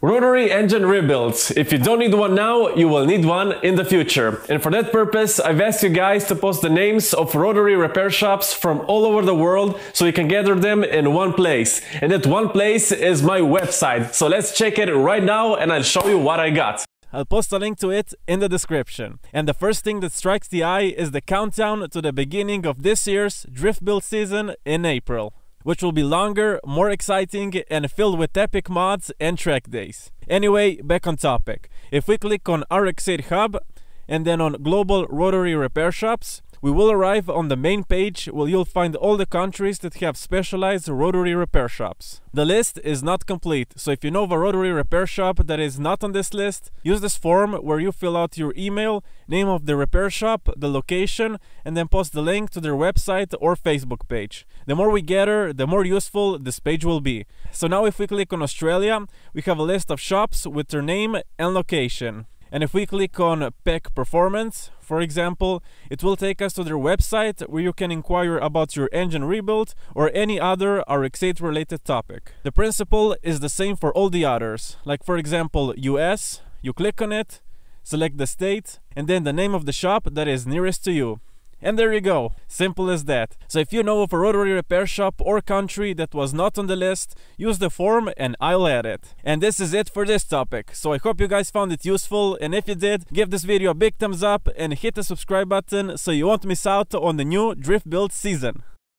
Rotary engine rebuilds. If you don't need one now, you will need one in the future. And for that purpose, I've asked you guys to post the names of Rotary repair shops from all over the world so you can gather them in one place. And that one place is my website. So let's check it right now and I'll show you what I got. I'll post a link to it in the description. And the first thing that strikes the eye is the countdown to the beginning of this year's drift build season in April, which will be longer, more exciting, and filled with epic mods and track days. Anyway, back on topic. If we click on RX8 Hub and then on Global Rotary Repair Shops, we will arrive on the main page where you'll find all the countries that have specialized Rotary repair shops. The list is not complete, so if you know of a Rotary repair shop that is not on this list, use this form where you fill out your email, name of the repair shop, the location, and then post the link to their website or Facebook page. The more we gather, the more useful this page will be. So now if we click on Australia, we have a list of shops with their name and location. And if we click on PEC Performance, for example, it will take us to their website where you can inquire about your engine rebuild or any other RX8 related topic. The principle is the same for all the others, like for example US, you click on it, select the state, and then the name of the shop that is nearest to you. And there you go, simple as that. So if you know of a Rotary repair shop or country that was not on the list, use the form and I'll add it. And this is it for this topic. So I hope you guys found it useful, and if you did, give this video a big thumbs up and hit the subscribe button so you won't miss out on the new drift build season.